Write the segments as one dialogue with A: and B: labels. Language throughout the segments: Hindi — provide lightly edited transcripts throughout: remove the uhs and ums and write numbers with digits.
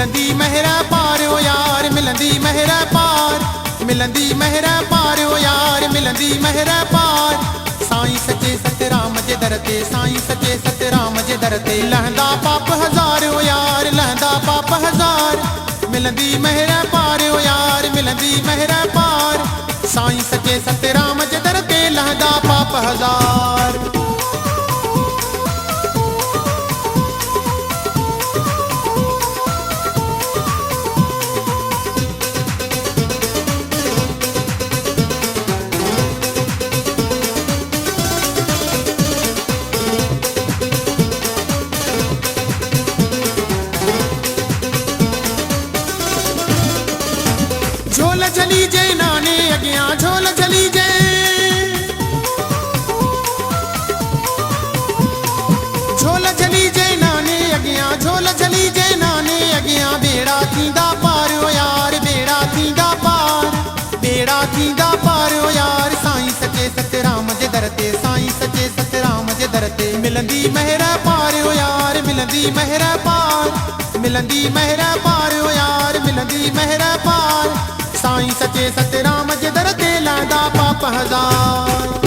A: मिलंदी मेहरा पार ओ यार मिलंदी मेहरा पार मिलंदी मेहरा पार ओ यार मिलंदी मेहरा पार साईं सचे सतराम जे दर ते साईं सचे सतराम जे दर ते लहंदा पाप हजार ओ यार लहंदा पाप हजार मिलंदी मेहरा पार ओ यार मिलंदी मेहरा पार साईं सचे सतराम जे दर ते लहंदा पाप हजार। झोल झली जे नाने अगियां झोल झली जे झोल झली जे नाने अगियां झोल झली जे नाने अगियां बेड़ा थींदा पार ओ यार बेड़ा थींदा पार ओ यार साईं सचे सतराम जे दर ते साईं सचे सतराम जे दर ते मिलंदी मेहरा पार ओ यार मिलंदी मेहरा पार मिलंदी मेहरा पार ओ यार मिलंदी मेहरा पार साईं सचे सतराम जे दर ते लहंदा पाप हजार।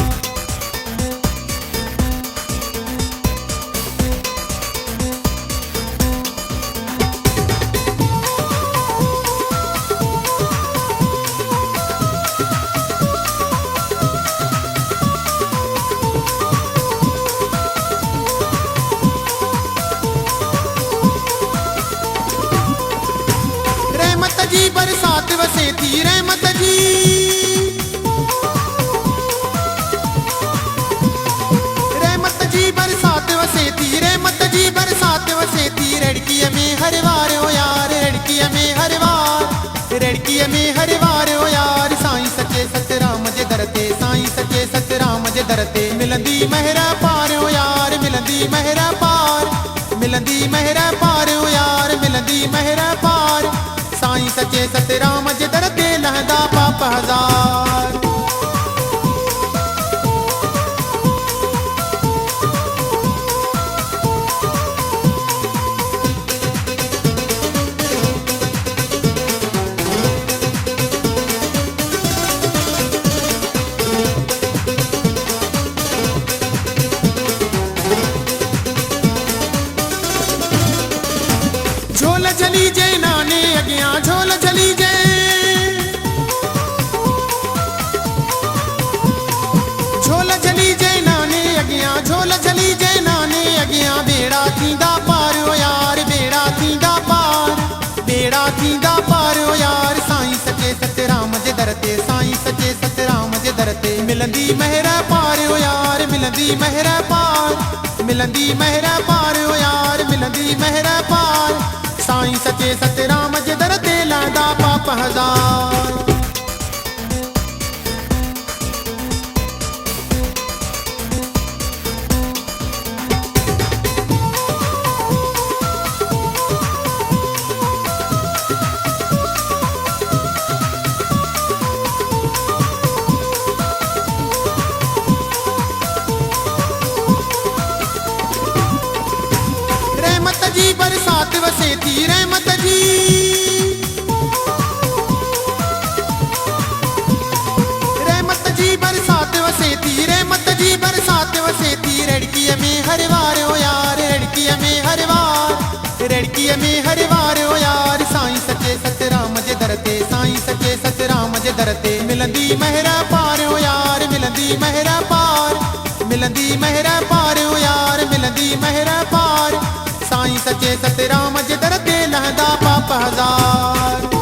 A: रहमत जी बरसात वसे थी रहमत जी रहमत जी बरसात वसे थी रहमत जी बरसात वसे थी रड़कीअ में हर वार ओ यार रड़कीअ में हर वार रड़कीअ में हर वार ओ यार साईं सचे सतराम जे दर ते साईं सचे सतराम जे दर ते मिलंदी मेहरा पार ओ यार मिलंदी मेहरा पार मिलंदी मेहरा पार ओ यार मिलंदी मेहरा पार साईं सचे सतराम जे दर ते लहंदा पाप हजार। झोल झली जे नाने अगियां झोल झली जे झोल झली जे नाने अगियां झोल झली जे नाने अगियां बेड़ा थींदा पार ओ यार बेड़ा थींदा पार ओ यार साईं सचे सतराम जे दर ते साईं सचे सतराम जे दर ते मिलंदी मेहरा पार ओ यार मिलंदी मेहरा पार मिलंदी मेहरा पार ओ यार मिलंदी मेहरा पार साईं सचे सतराम जे दर ते लहंदा पाप हजार। रहमत जी बरसात वसे थी रहमत जी रहमत जी बरसात वसे थी रहमत जी बरसात वसे थी रड़कीअ में हर वार ओ यार रड़कीअ में हर वार रड़कीअ में हर वार ओ यार साईं सचे सतराम जे दर ते साईं सचे सतराम जे दर ते मिलंदी मेहरा पार ओ यार मिलंदी मेहरा पार मिलंदी मेहरा पार ओ यार मिलंदी मेहरा पार साईं सचे सतराम जे दर ते लहंदा पाप हजार।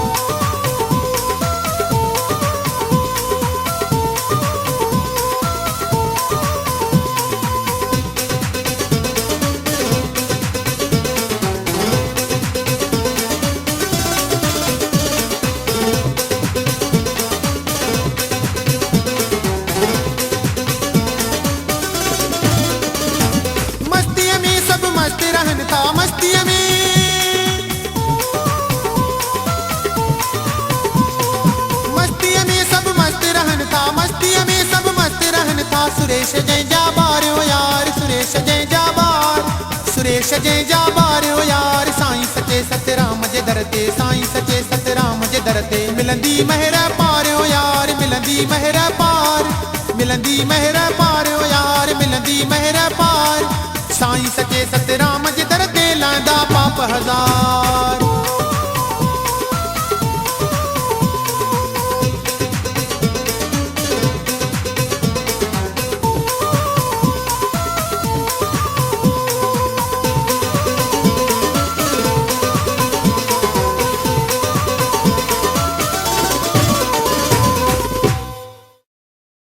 A: मस्तीअ में सब मस्त रहन था मस्तीअ में दर ते मिलंदी महर पार ओ यार मिलंदी महर पार मिलंदी महर पार ओ यार मिलंदी महर पार साईं सचे सतराम जे दर ते लांदा पाप हज़ार